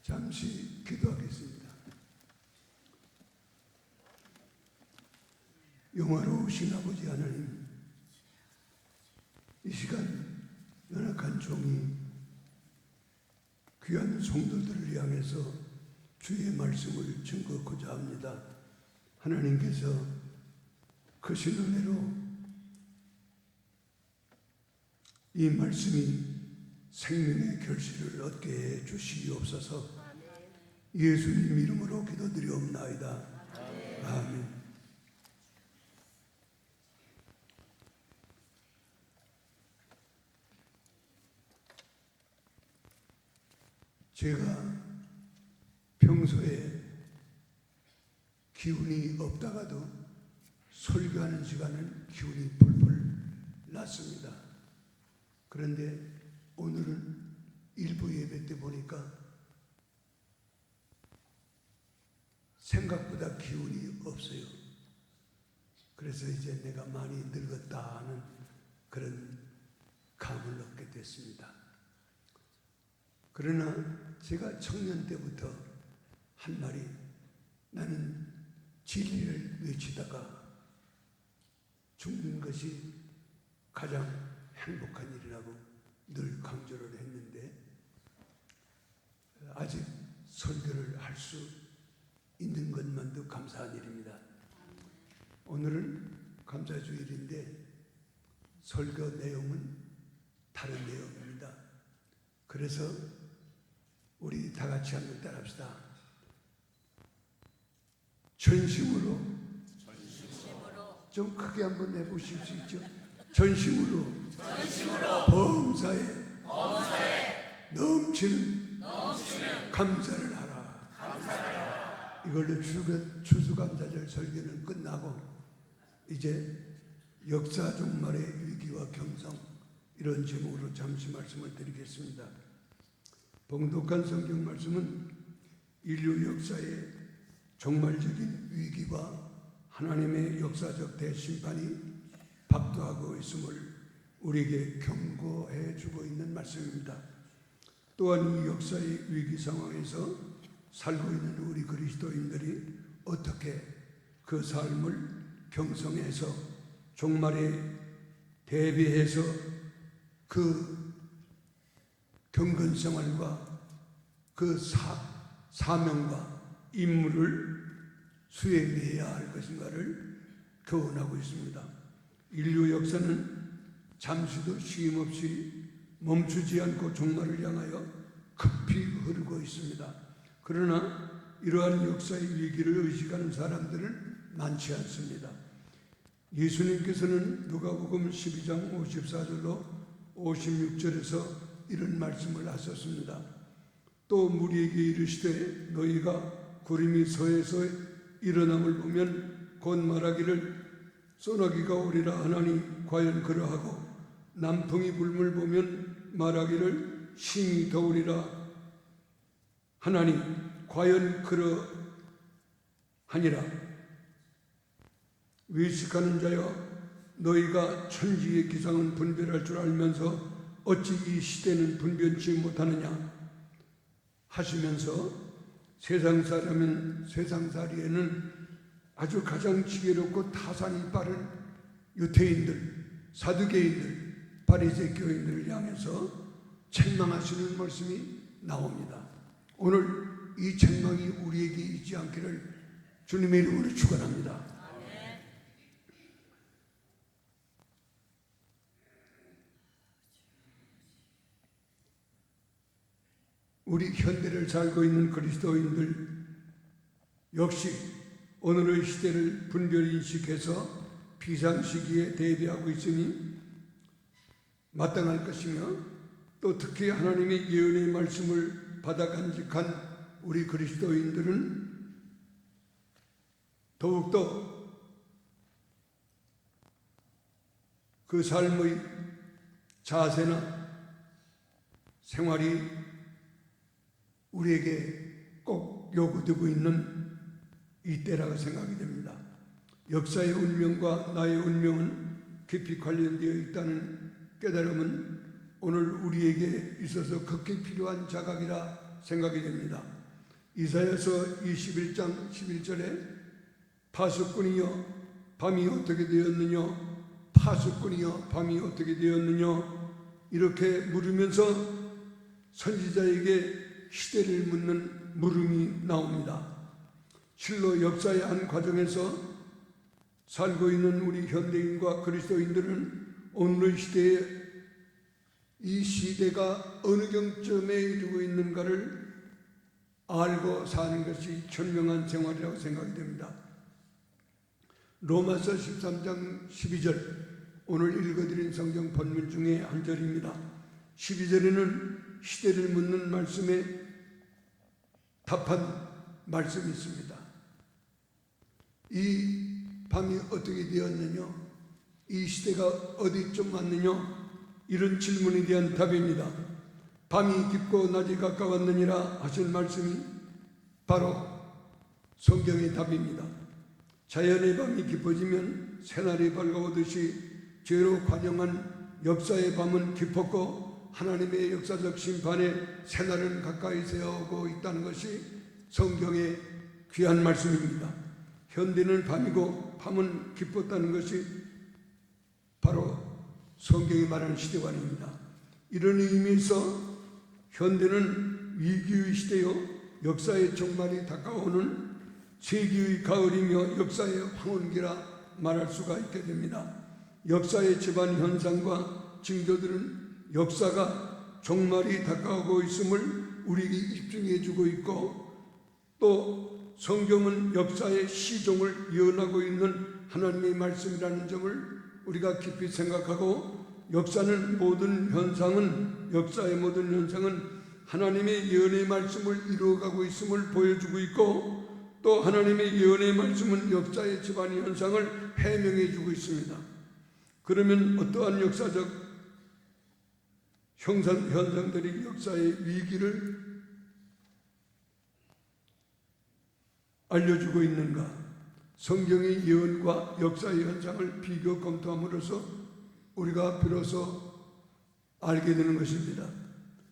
잠시 기도하겠습니다. 영화로우신 아버지 하나님, 이 시간 연약한 종이 귀한 성도들을 향해서 주의 말씀을 증거하고자 합니다. 하나님께서 크신 은혜로 이 말씀이 생명의 결실을 얻게 해 주시옵소서. 예수님 이름으로 기도드리옵나이다. 아멘. 제가 평소에 기운이 없다가도 설교하는 시간은 기운이 풀풀 났습니다. 그런데 오늘은 일부 예배 때 보니까 생각보다 기운이 없어요. 그래서 이제 내가 많이 늙었다 하는 그런 감을 얻게 됐습니다. 그러나 제가 청년 때부터 한 말이, 나는 진리를 외치다가 죽는 것이 가장 행복한 일이라고 늘 강조를 했는데, 아직 설교를 할 수 있는 것만도 감사한 일입니다. 오늘은 감사주일인데 설교 내용은 다른 내용입니다. 그래서 우리 다 같이 한번 따라합시다. 전심으로 좀 크게 한번 해보실 수 있죠? 전심으로 범사에 넘치는 감사를 하라. 이걸로 추수감사절 설교는 끝나고 이제 역사 종말의 위기와 경성, 이런 제목으로 잠시 말씀을 드리겠습니다. 봉독한 성경 말씀은 인류 역사의 종말적인 위기와 하나님의 역사적 대심판이 박도하고 있음을 우리에게 경고해 주고 있는 말씀입니다. 또한 이 역사의 위기 상황에서 살고 있는 우리 그리스도인들이 어떻게 그 삶을 경성해서 종말에 대비해서 그 경건 생활과 그 사명과 임무를 수행해야 할 것인가를 교훈하고 있습니다. 인류 역사는 잠시도 쉼 없이 멈추지 않고 종말을 향하여 급히 흐르고 있습니다. 그러나 이러한 역사의 위기를 의식하는 사람들은 많지 않습니다. 예수님께서는 누가복음 12장 54절로 56절에서 이런 말씀을 하셨습니다. 또 무리에게 이르시되 너희가 구름이 서에서 일어남을 보면 곧 말하기를 소나기가 오리라 하나니 과연 그러하고 남풍이 불물 보면 말하기를 심히 더우리라 하나니 과연 그러하니라. 외식하는 자여, 너희가 천지의 기상은 분별할 줄 알면서 어찌 이 시대는 분변치 못하느냐 하시면서 세상살이에는 아주 가장 지혜롭고 타산이 빠른 유태인들, 사두개인들, 바리새 교인들을 향해서 책망하시는 말씀이 나옵니다. 오늘 이 책망이 우리에게 있지 않기를 주님의 이름으로 축원합니다. 우리 현대를 살고 있는 그리스도인들 역시 오늘의 시대를 분별히 인식해서 비상시기에 대비하고 있으니 마땅할 것이며, 또 특히 하나님의 예언의 말씀을 받아 간직한 우리 그리스도인들은 더욱더 그 삶의 자세나 생활이 우리에게 꼭 요구되고 있는 이때라고 생각이 됩니다. 역사의 운명과 나의 운명은 깊이 관련되어 있다는 깨달음은 오늘 우리에게 있어서 극히 필요한 자각이라 생각이 됩니다. 이사야서 21장 11절에 파수꾼이여 밤이 어떻게 되었느냐, 파수꾼이여 밤이 어떻게 되었느냐 이렇게 물으면서 선지자에게 시대를 묻는 물음이 나옵니다. 실로 역사의 한 과정에서 살고 있는 우리 현대인과 그리스도인들은 오늘 시대에 이 시대가 어느 경점에 이르고 있는가를 알고 사는 것이 현명한 생활이라고 생각이 됩니다. 로마서 13장 12절, 오늘 읽어드린 성경 본문 중에 한 절입니다. 12절에는 시대를 묻는 말씀에 답한 말씀이 있습니다. 이 밤이 어떻게 되었느냐, 이 시대가 어디쯤 왔느냐, 이런 질문에 대한 답입니다. 밤이 깊고 낮이 가까웠느니라 하신 말씀이 바로 성경의 답입니다. 자연의 밤이 깊어지면 새날이 밝아오듯이 죄로 관영한 역사의 밤은 깊었고 하나님의 역사적 심판의 새날은 가까이 세어오고 있다는 것이 성경의 귀한 말씀입니다. 현대는 밤이고 밤은 깊었다는 것이 바로 성경이 말하는 시대관입니다. 이런 의미에서 현대는 위기의 시대요, 역사의 종말이 다가오는 세기의 가을이며 역사의 황혼기라 말할 수가 있게 됩니다. 역사의 집안 현상과 징조들은 역사가 종말이 다가오고 있음을 우리에게 입증해 주고 있고, 또 성경은 역사의 시종을 예언하고 있는 하나님의 말씀이라는 점을 우리가 깊이 생각하고, 역사의 모든 현상은 하나님의 예언의 말씀을 이루어가고 있음을 보여주고 있고, 또 하나님의 예언의 말씀은 역사의 집안 현상을 해명해 주고 있습니다. 그러면 어떠한 역사적 현상들이 역사의 위기를 알려주고 있는가? 성경의 예언과 역사의 현상을 비교 검토함으로써 우리가 비로소 알게 되는 것입니다.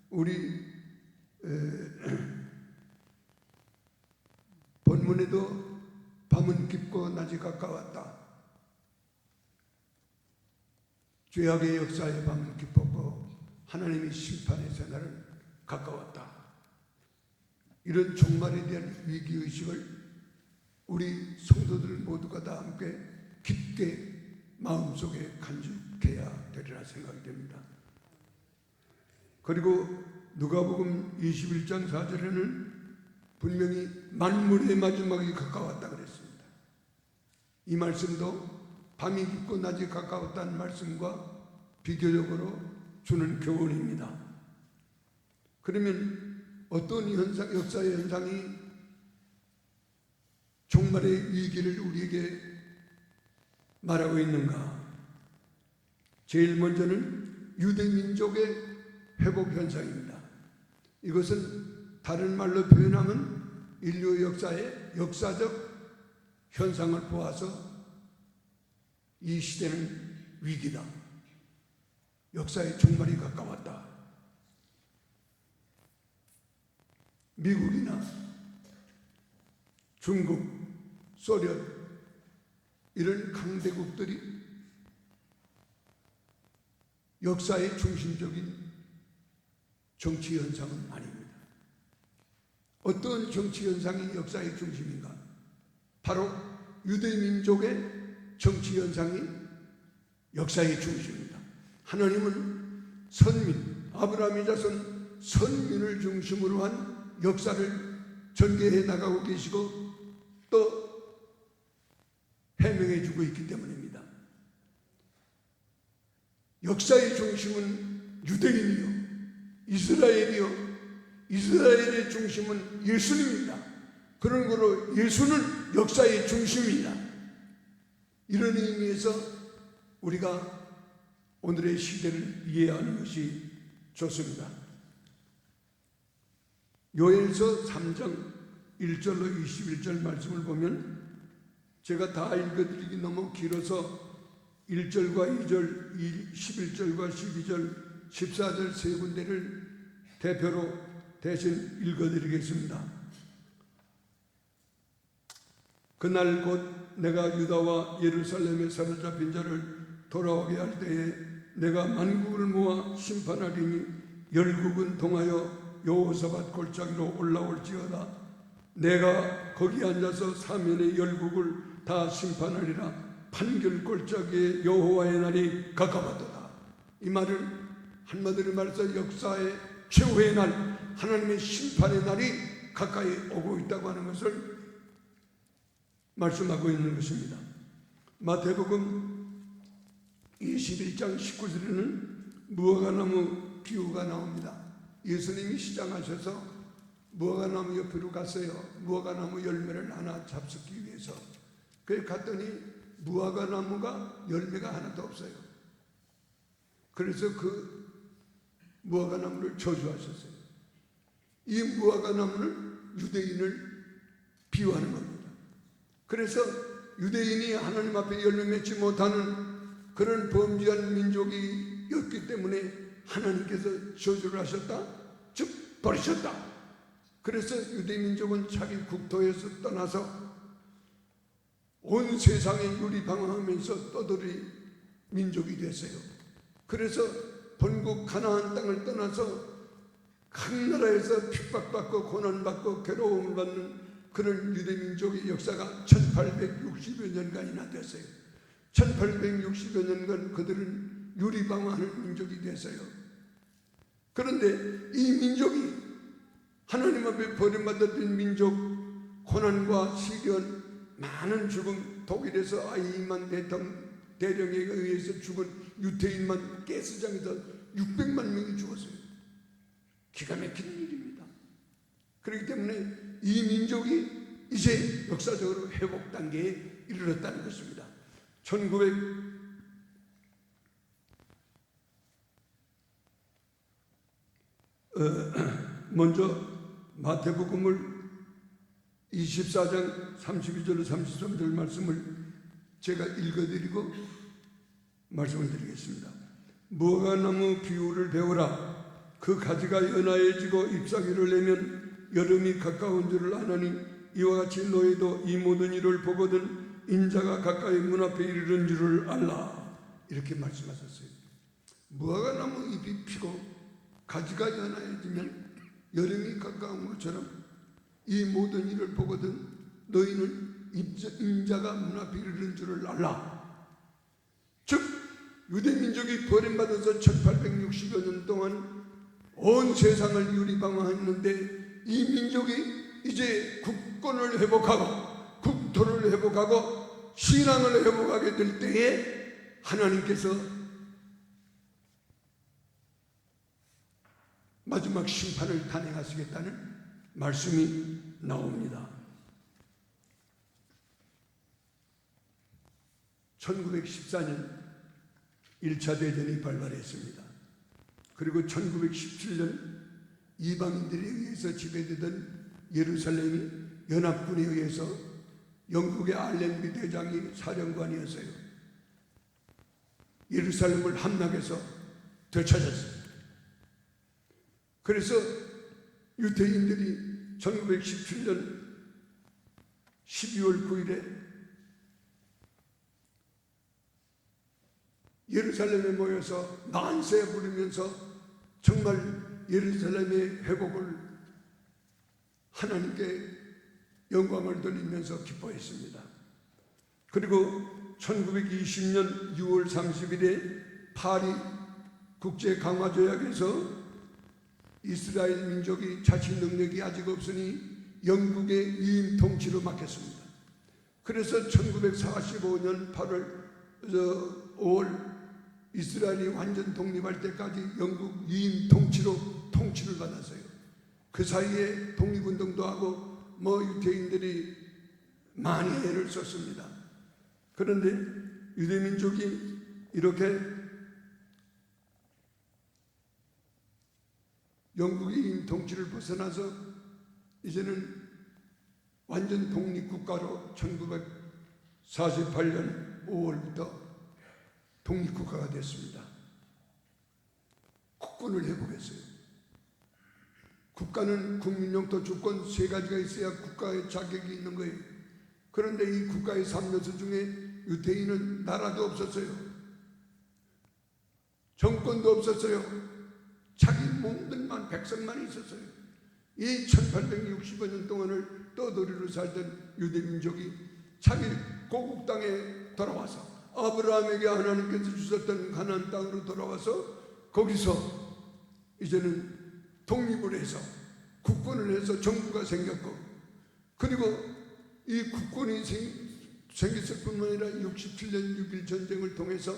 우리 본문에도 밤은 깊고 낮이 가까웠다. 죄악의 역사의 밤은 깊었고 하나님의 심판의 새날은 가까웠다. 이런 종말에 대한 위기의식을 우리 성도들 모두가 다 함께 깊게 마음속에 간직해야 되리라 생각이 됩니다. 그리고 누가복음 21장 4절에는 분명히 만물의 마지막이 가까웠다 그랬습니다. 이 말씀도 밤이 깊고 낮이 가까웠다는 말씀과 비교적으로 주는 교훈입니다. 그러면 어떤 역사의 현상이 종말의 위기를 우리에게 말하고 있는가? 제일 먼저는 유대민족의 회복 현상입니다. 이것은 다른 말로 표현하면 인류 역사의 역사적 현상을 보아서 이 시대는 위기다, 역사의 종말이 가까웠다. 미국이나 중국, 소련 이런 강대국들이 역사의 중심적인 정치 현상은 아닙니다. 어떤 정치 현상이 역사의 중심인가? 바로 유대민족의 정치 현상이 역사의 중심입니다. 하나님은 선민, 아브라함의 자손 선민을 중심으로 한 역사를 전개해 나가고 계시고 또 해명해 주고 있기 때문입니다. 역사의 중심은 유대인이요, 이스라엘이요, 이스라엘의 중심은 예수님입니다. 그런 거로 예수는 역사의 중심입니다. 이런 의미에서 우리가 오늘의 시대를 이해하는 것이 좋습니다. 요엘서 3장 1절로 21절 말씀을 보면, 제가 다 읽어드리기 너무 길어서 1절과 2절, 11절과 12절, 14절 세 군데를 대표로 대신 읽어드리겠습니다. 그날 곧 내가 유다와 예루살렘에 사로잡힌 자를 돌아오게 할 때에 내가 만국을 모아 심판하리니 열국은 동하여 여호사밧 골짜기로 올라올지어다. 내가 거기 앉아서 사면의 열국을 다 심판하리라. 판결 골짜기에 여호와의 날이 가까웠도다. 이 말은 한마디로 말해서 역사의 최후의 날, 하나님의 심판의 날이 가까이 오고 있다고 하는 것을 말씀하고 있는 것입니다. 마태복음 21장 19절에는 무화과나무 비유가 나옵니다. 예수님이 시장하셔서 무화과나무 옆으로 갔어요. 무화과나무 열매를 하나 잡수기 위해서. 그래 갔더니 무화과나무가 열매가 하나도 없어요. 그래서 그 무화과나무를 저주하셨어요. 이 무화과나무는 유대인을 비유하는 겁니다. 그래서 유대인이 하나님 앞에 열매 맺지 못하는 그런 범죄한 민족이었기 때문에 하나님께서 저주를 하셨다, 즉 버리셨다. 그래서 유대 민족은 자기 국토에서 떠나서 온 세상에 유리방황하면서 떠돌이 민족이 됐어요. 그래서 본국 가나안 땅을 떠나서 각 나라에서 핍박받고 고난받고 괴로움을 받는 그런 유대민족의 역사가 1860여 년간이나 됐어요. 1860여 년간 그들은 유리방황하는 민족이 됐어요. 그런데 이 민족이 하나님 앞에 버림받았던 민족, 고난과 시련, 많은 죽음, 독일에서 아이만 대령에 의해서 죽은 유태인만 가스장에서 600만 명이 죽었어요. 기가 막힌 일입니다. 그렇기 때문에 이 민족이 이제 역사적으로 회복 단계에 이르렀다는 것입니다. 먼저 마태복음을 24장 32절 33절 말씀을 제가 읽어드리고 말씀을 드리겠습니다. 무화과나무 비유를 배우라. 그 가지가 연하여지고 잎사귀를 내면 여름이 가까운 줄을 아나니 이와 같이 너희도 이 모든 일을 보거든 인자가 가까이 문 앞에 이르는 줄을 알라. 이렇게 말씀하셨어요. 무화과나무 잎이 피고 가지가 연하여지면 여름이 가까운 것처럼 이 모든 일을 보거든 너희는 인자가 문 앞에 이르는 줄을 알라. 즉 유대민족이 버림받아서 1860여 년 동안 온 세상을 유리방황했는데 이 민족이 이제 국권을 회복하고 국토를 회복하고 신앙을 회복하게 될 때에 하나님께서 마지막 심판을 단행하시겠다는 말씀이 나옵니다. 1914년 1차 대전이 발발했습니다. 그리고 1917년 이방인들에 의해서 지배되던 예루살렘이 연합군에 의해서 영국의 알렌비 대장이 사령관이었어요. 예루살렘을 함락해서 되찾았어요. 그래서 유대인들이 1917년 12월 9일에 예루살렘에 모여서 만세 부르면서 정말 예루살렘의 회복을 하나님께 영광을 돌리면서 기뻐했습니다. 그리고 1920년 6월 30일에 파리 국제강화조약에서 이스라엘 민족이 자치 능력이 아직 없으니 영국의 위임 통치로 맡겼습니다. 그래서 1945년 5월 이스라엘이 완전 독립할 때까지 영국 위임 통치를 받았어요. 그 사이에 독립운동도 하고 유대인들이 많이 애를 썼습니다. 그런데 유대민족이 이렇게 영국의 위임 통치를 벗어나서 이제는 완전 독립국가로 1948년 5월부터 독립국가가 됐습니다. 국권을 회복했어요. 국가는 국민 영토 주권 세 가지가 있어야 국가의 자격이 있는 거예요. 그런데 이 국가의 3요소 중에 유대인은 나라도 없었어요. 정권도 없었어요. 자기 몸들만, 백성만 있었어요. 이 1865년 동안을 떠돌이로 살던 유대민족이 자기 고국 땅에 돌아와서 아브라함에게 하나님께서 주셨던 가나안 땅으로 돌아와서 거기서 이제는 독립을 해서 국권을 해서 정부가 생겼고, 그리고 이 국권이 생겼을 뿐만 아니라 67년 6.1 전쟁을 통해서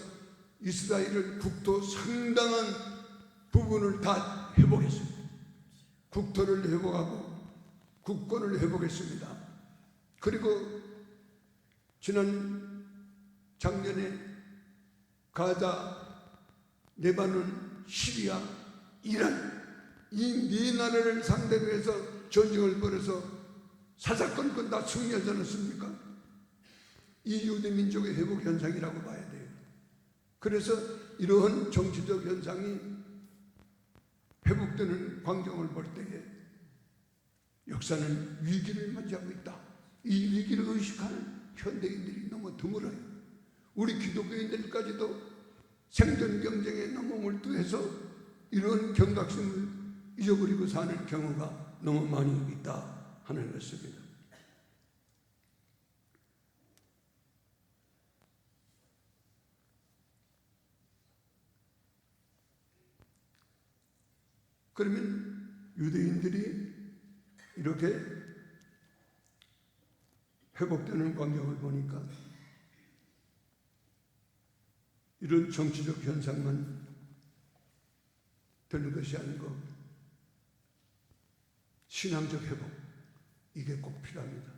이스라엘은 국토 상당한 부분을 다 회복했습니다. 국토를 회복하고 국권을 회복했습니다. 그리고 작년에 가자, 레바논, 시리아, 이란 이 네 나라를 상대로 해서 전쟁을 벌여서 사사건건 다 승리하지 않았습니까? 이 유대민족의 회복 현상이라고 봐야 돼요. 그래서 이러한 정치적 현상이 회복되는 광경을 볼 때에 역사는 위기를 맞이하고 있다. 이 위기를 의식하는 현대인들이 너무 드물어요. 우리 기독교인들까지도 생존 경쟁에 너무 몰두해서 이런 경각심을 잊어버리고 사는 경우가 너무 많이 있다 하는 것입니다. 그러면 유대인들이 이렇게 회복되는 광경을 보니까 이런 정치적 현상만 되는 것이 아니고 신앙적 회복, 이게 꼭 필요합니다.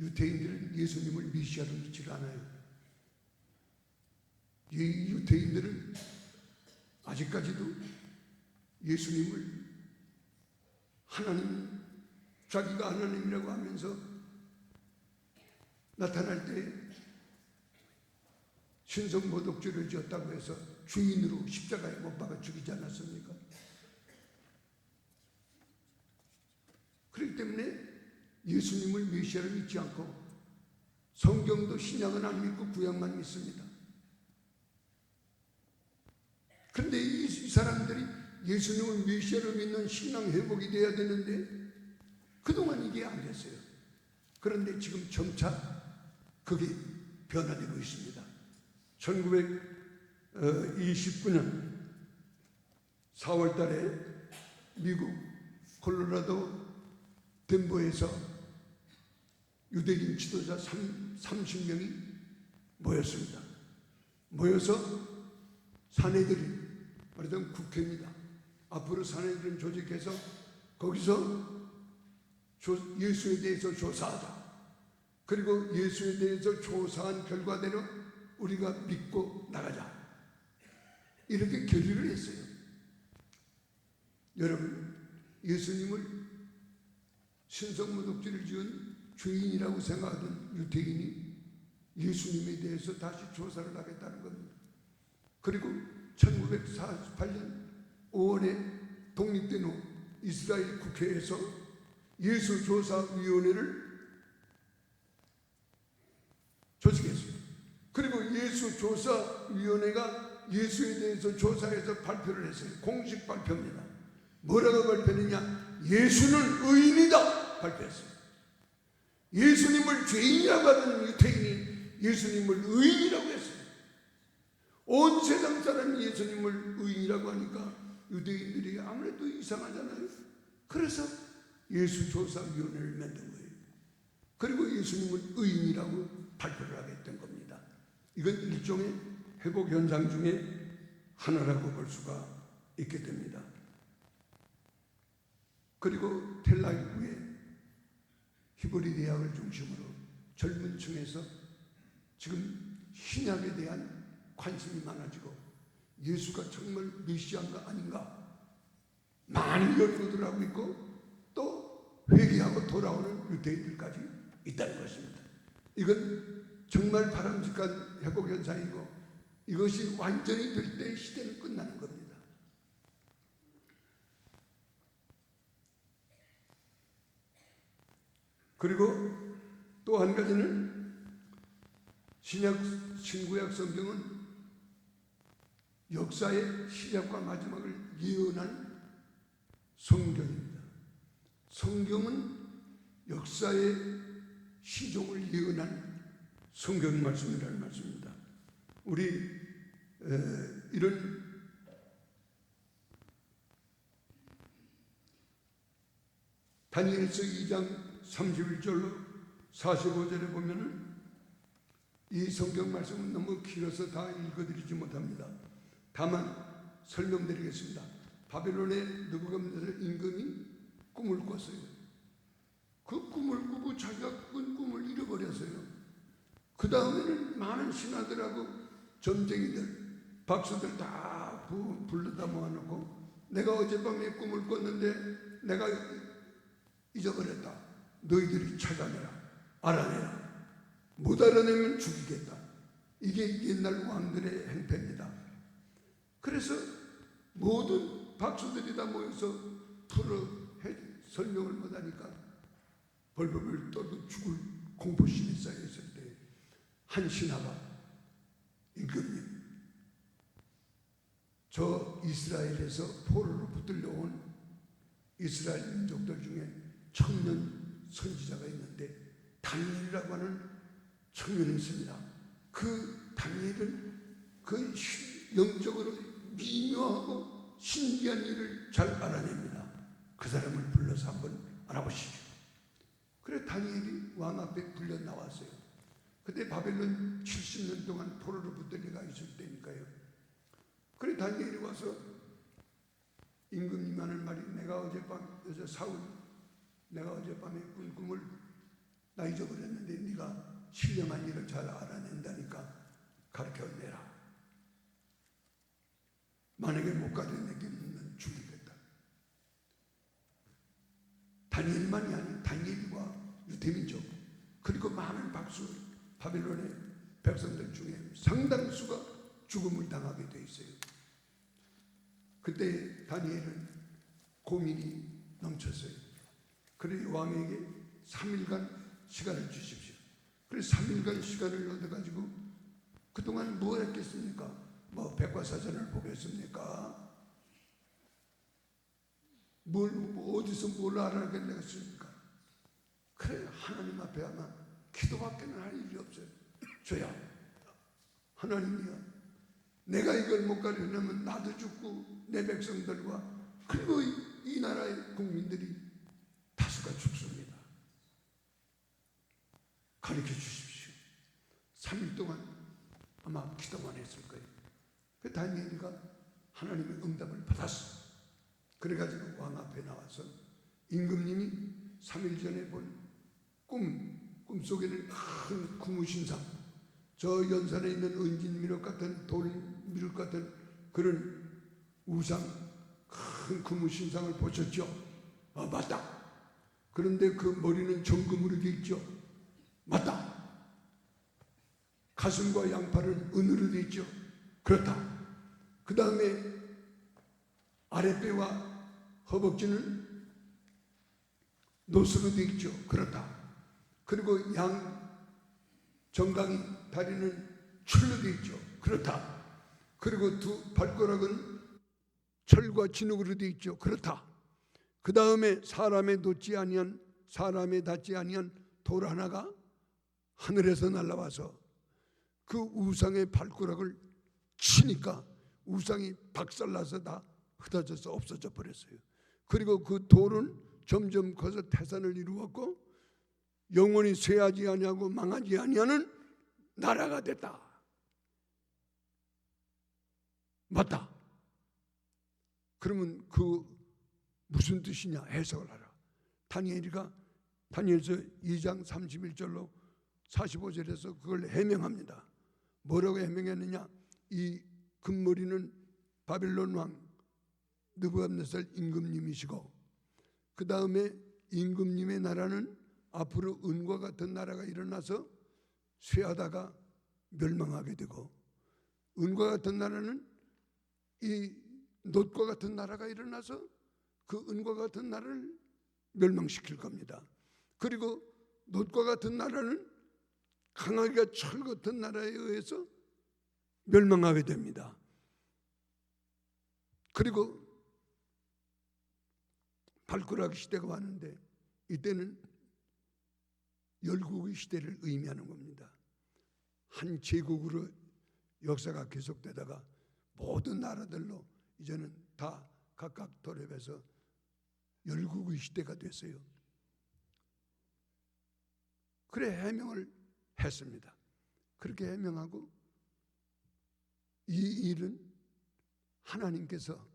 유대인들은 예수님을 메시아로 믿지 않아요. 이 유대인들은 아직까지도 예수님을 하나님, 자기가 하나님이라고 하면서 나타날 때 신성모독죄를 지었다고 해서 주인으로 십자가에 못 박아 죽이지 않았습니까? 그렇기 때문에 예수님을 메시아로 믿지 않고 성경도 신약은 안 믿고 구약만 믿습니다. 그런데 이 사람들이 예수님을 메시아로 믿는 신앙 회복이 돼야 되는데 그동안 이게 안 됐어요. 그런데 지금 점차 그게 변화되고 있습니다. 1929년 4월 달에 미국 콜로라도 덴버에서 유대인 지도자 30명이 모였습니다. 모여서 사내들이, 말하자면 국회입니다. 앞으로 사내들은 조직해서 거기서 예수에 대해서 조사하자. 그리고 예수에 대해서 조사한 결과대로 우리가 믿고 나가자. 이렇게 결의를 했어요. 여러분, 예수님을 신성모독죄를 지은 죄인이라고 생각하던 유대인이 예수님에 대해서 다시 조사를 하겠다는 겁니다. 그리고 1948년 5월에 독립된 후 이스라엘 국회에서 예수조사위원회를 조직했습니다. 그리고 예수조사위원회가 예수에 대해서 조사해서 발표를 했어요. 공식 발표입니다. 뭐라고 발표했느냐? 예수는 의인이다 발표했습니다. 예수님을 죄인이라고 하는 유대인이 예수님을 의인이라고 했어요. 온 세상 사람이 예수님을 의인이라고 하니까 유대인들이 아무래도 이상하잖아요. 그래서 예수조사위원회를 만든 거예요. 그리고 예수님을 의인이라고 발표를 하게 된 겁니다. 이건 일종의 회복 현상 중에 하나라고 볼 수가 있게 됩니다. 그리고 텔라비브의 히브리 대학을 중심으로 젊은 층에서 지금 신약에 대한 관심이 많아지고 예수가 정말 메시아인가 아닌가 많이 연구들 하고 있고 또 회개하고 돌아오는 유대인들까지 있다는 것입니다. 이건 정말 바람직한 회복 현상이고 이것이 완전히 될 때 시대는 끝나는 겁니다. 그리고 또 한 가지는 신구약 성경은 역사의 시작과 마지막을 예언한 성경입니다. 성경은 역사의 시종을 예언한 성경 말씀이라는 말씀입니다. 우리 이런 다니엘서 2장 31절로 45절에 보면은 이 성경 말씀은 너무 길어서 다 읽어드리지 못합니다. 다만 설명드리겠습니다. 바벨론의 느부갓네살 임금이 꿈을 꿨어요. 그 꿈을 꾸고 자기가 꾼 꿈을 잃어버렸어요. 그 다음에는 많은 신하들하고 점쟁이들, 박수들 다 불러다 모아놓고 내가 어젯밤에 꿈을 꿨는데 내가 잊어버렸다. 너희들이 찾아내라. 알아내라. 못 알아내면 죽이겠다. 이게 옛날 왕들의 행패입니다. 그래서 모든 박수들이 다 모여서 설명을 못하니까 벌벌 떨고 죽을 공포심이 쌓여있을 때 한 신하가 임금님, 저 이스라엘에서 포로로 붙들려온 이스라엘 민족들 중에 청년 선지자가 있는데 다니엘이라고 하는 청년이 있습니다. 그 다니엘은 그 영적으로 미묘하고 신기한 일을 잘 알아냅니다. 그 사람을 불러서 한번 알아보시죠. 그래 다니엘이 왕 앞에 불려 나왔어요. 그때 바벨론 70년 동안 포로로 붙들려가 있을 때니까요. 그래 다니엘이 와서 임금님 하는 말이 내가 어젯밤 사울 내가 어젯밤에 꾼 꿈을 나 잊어버렸는데 네가 신령한 일을 잘 알아낸다니까 가르쳐내라. 만약에 못 가르쳐내면 죽이겠다. 다니엘만이 아닌 다니엘과 유대민족 그리고 많은 박수 바빌론의 백성들 중에 상당수가 죽음을 당하게 돼 있어요. 그때 다니엘은 고민이 넘쳤어요. 그래 왕에게 3일간 시간을 주십시오. 그래서 3일간 시간을 얻어가지고 그동안 뭘 했겠습니까? 뭐 백과사전을 보겠습니까? 어디서 뭘 알아내겠습니까? 그래 하나님 앞에 아마 기도밖에는 할 일이 없어요. 저야 하나님이야 내가 이걸 못 가르치려면 나도 죽고 내 백성들과 그리고 이 나라의 국민들이 다수가 죽습니다. 가르쳐 주십시오. 3일 동안 아마 기도만 했을 거예요. 그 다니엘이가 하나님의 응답을 받았어. 그래가지고 왕 앞에 나와서 임금님이 3일 전에 본 꿈속에는 큰 구무신상, 저 연산에 있는 은진 미륵 같은 돌 미륵 같은 그런 우상, 큰 구무신상을 보셨죠? 맞다. 그런데 그 머리는 정금으로 되어 있죠? 맞다. 가슴과 양팔은 은으로 되어 있죠? 그렇다. 그 다음에 아랫배와 허벅지는 노수로 되어 있죠? 그렇다. 그리고 양 정강이 다리는 철로 되어 있죠? 그렇다. 그리고 두 발가락은 철과 진흙으로 되어 있죠? 그렇다. 그 다음에 사람에 닿지 아니한 돌 하나가 하늘에서 날아와서 그 우상의 발가락을 치니까 우상이 박살나서 다 흩어져서 없어져 버렸어요. 그리고 그 돌은 점점 커서 태산을 이루었고 영원히 쇠하지 아니하고 망하지 아니하는 나라가 됐다. 맞다. 그러면 그 무슨 뜻이냐 해석을 하라. 다니엘서 2장 31절로 45절에서 그걸 해명합니다. 뭐라고 해명했느냐? 이 금머리는 바벨론 왕 느부갓네살 임금님이시고 그 다음에 임금님의 나라는 앞으로 은과 같은 나라가 일어나서 쇠하다가 멸망하게 되고 은과 같은 나라는 이 놋과 같은 나라가 일어나서 그 은과 같은 나라를 멸망시킬 겁니다. 그리고 롯과 같은 나라는 강하기가 철 같은 나라에 의해서 멸망하게 됩니다. 그리고 발가락 시대가 왔는데 이때는 열국의 시대를 의미하는 겁니다. 한 제국으로 역사가 계속되다가 모든 나라들로 이제는 다 각각 돌입해서 열국의 시대가 됐어요. 그래 해명을 했습니다. 그렇게 해명하고 이 일은 하나님께서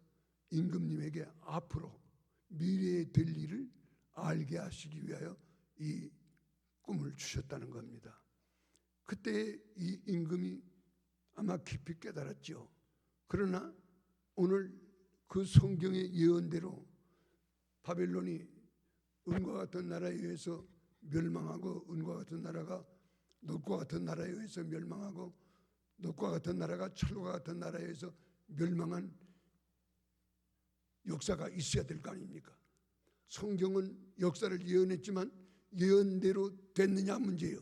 임금님에게 앞으로 미래에 될 일을 알게 하시기 위하여 이 꿈을 주셨다는 겁니다. 그때 이 임금이 아마 깊이 깨달았죠. 그러나 오늘 그 성경의 예언대로 바벨론이 은과 같은 나라에 의해서 멸망하고 은과 같은 나라가 놋과 같은 나라에 의해서 멸망하고 놋과 같은 나라가 철과 같은 나라에 의해서 멸망한 역사가 있어야 될 거 아닙니까? 성경은 역사를 예언했지만 예언대로 됐느냐 문제예요.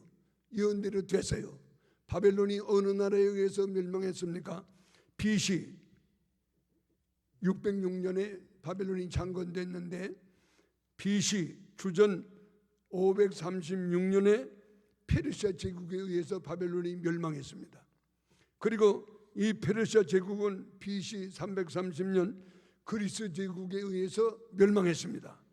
예언대로 됐어요. 바벨론이 어느 나라에 의해서 멸망했습니까? BC 606년에 바벨론이 창건됐는데 BC 주전 536년에 페르시아 제국에 의해서 바벨론이 멸망했습니다. 그리고 이 페르시아 제국은 BC 330년 그리스 제국에 의해서 멸망했습니다.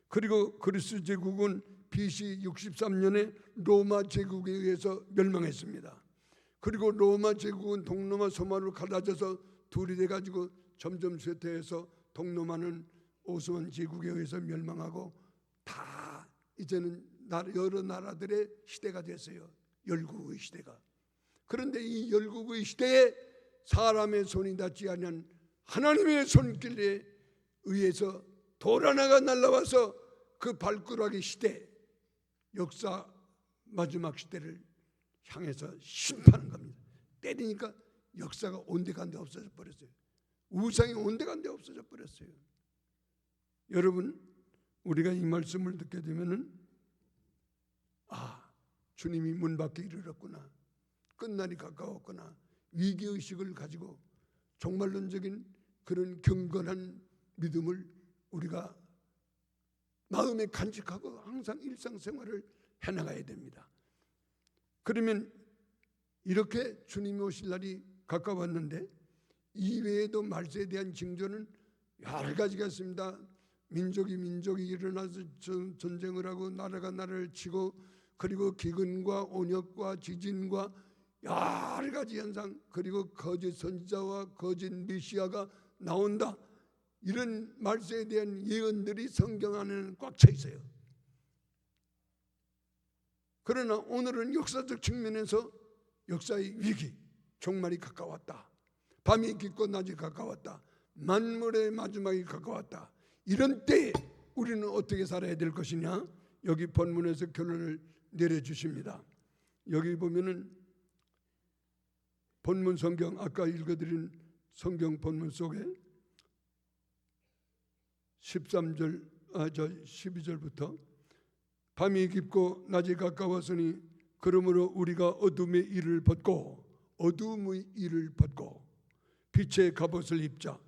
그리고 그리스 제국은 BC 63년에 로마 제국에 의해서 멸망했습니다. 그리고 로마 제국은 동로마 소마로 갈라져서 둘이 돼가지고 점점 쇠퇴해서 동로마는 오스만 제국에 의해서 멸망하고 다 이제는 여러 나라들의 시대가 됐어요. 열국의 시대가. 그런데 이 열국의 시대에 사람의 손이 닿지 않은 하나님의 손길에 의해서 돌 하나가 날라와서 그 발가락의 시대, 역사 마지막 시대를 향해서 심판한 겁니다. 때리니까 역사가 온데간데 없어져 버렸어요. 우상이 온데간데 없어져 버렸어요. 여러분, 우리가 이 말씀을 듣게 되면은 주님이 문 밖에 이르렀구나, 끝날이 가까웠구나, 위기의식을 가지고 종말론적인 그런 경건한 믿음을 우리가 마음에 간직하고 항상 일상생활을 해나가야 됩니다. 그러면 이렇게 주님이 오실 날이 가까웠는데 이외에도 말세에 대한 징조는 여러 가지가 있습니다. 민족이 일어나서 전쟁을 하고 나라가 나라를 치고 그리고 기근과 온역과 지진과 여러 가지 현상, 그리고 거짓 선지자와 거짓 메시아가 나온다. 이런 말세에 대한 예언들이 성경 안에는 꽉 차 있어요. 그러나 오늘은 역사적 측면에서 역사의 위기, 종말이 가까웠다. 밤이 깊고 낮이 가까웠다. 만물의 마지막이 가까웠다. 이런 때에 우리는 어떻게 살아야 될 것이냐? 여기 본문에서 결론을 내려주십니다. 여기 보면은 본문 성경, 아까 읽어드린 성경 본문 속에 12절부터 밤이 깊고 낮이 가까웠으니 그러므로 우리가 어둠의 일을 벗고 빛의 갑옷을 입자.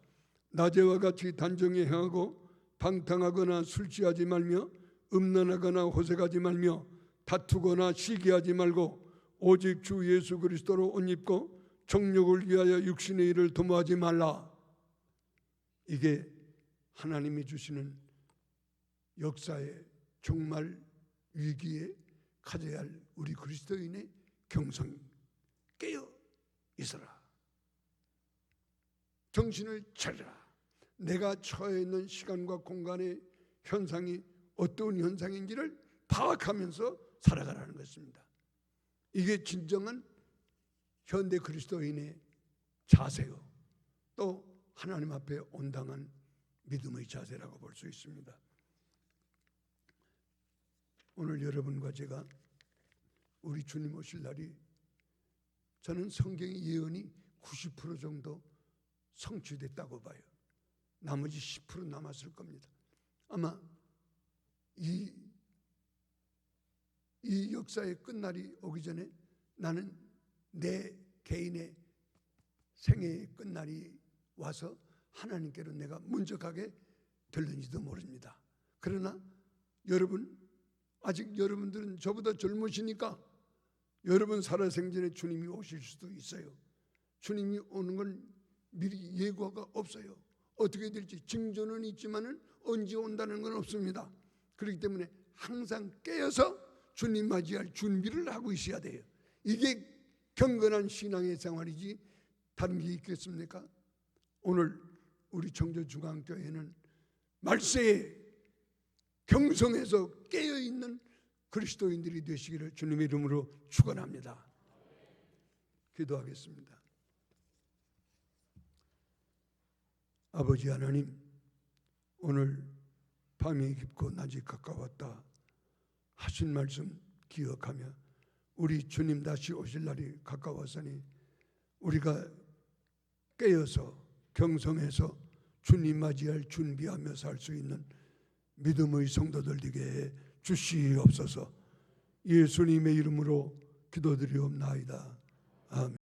낮에와 같이 단정히 행하고 방탕하거나 술 취하지 말며 음란하거나 호색하지 말며 다투거나 시기하지 말고 오직 주 예수 그리스도로 옷 입고 정욕을 위하여 육신의 일을 도모하지 말라. 이게 하나님이 주시는 역사의 종말 위기에 가져야 할 우리 그리스도인의 경성. 깨어 있어라. 정신을 차려라. 내가 처해 있는 시간과 공간의 현상이 어떤 현상인지를 파악하면서 살아가라는 것입니다. 이게 진정한 현대 그리스도인의 자세요. 또 하나님 앞에 온당한 믿음의 자세라고 볼 수 있습니다. 오늘 여러분과 제가 우리 주님 오실 날이, 저는 성경의 예언이 90% 정도 성취됐다고 봐요. 나머지 10% 남았을 겁니다. 아마 이 이 역사의 끝날이 오기 전에 나는 내 개인의 생애의 끝날이 와서 하나님께로 내가 먼저 가게 될는지도 모릅니다. 그러나 여러분, 아직 여러분들은 저보다 젊으시니까 여러분 살아생전에 주님이 오실 수도 있어요. 주님이 오는 건 미리 예고가 없어요. 어떻게 될지 징조는 있지만은 언제 온다는 건 없습니다. 그렇기 때문에 항상 깨어서 주님 맞이할 준비를 하고 있어야 돼요. 이게 경건한 신앙의 생활이지 다른 게 있겠습니까? 오늘 우리 청주중앙교회는 말세에 경성에서 깨어있는 그리스도인들이 되시기를 주님의 이름으로 축원합니다. 기도하겠습니다. 아버지 하나님, 오늘 밤이 깊고 낮이 가까웠다 하신 말씀 기억하며 우리 주님 다시 오실 날이 가까웠으니 우리가 깨어서 경성에서 주님 맞이할 준비하며 살 수 있는 믿음의 성도들 되게 주시옵소서. 예수님의 이름으로 기도드리옵나이다. 아멘.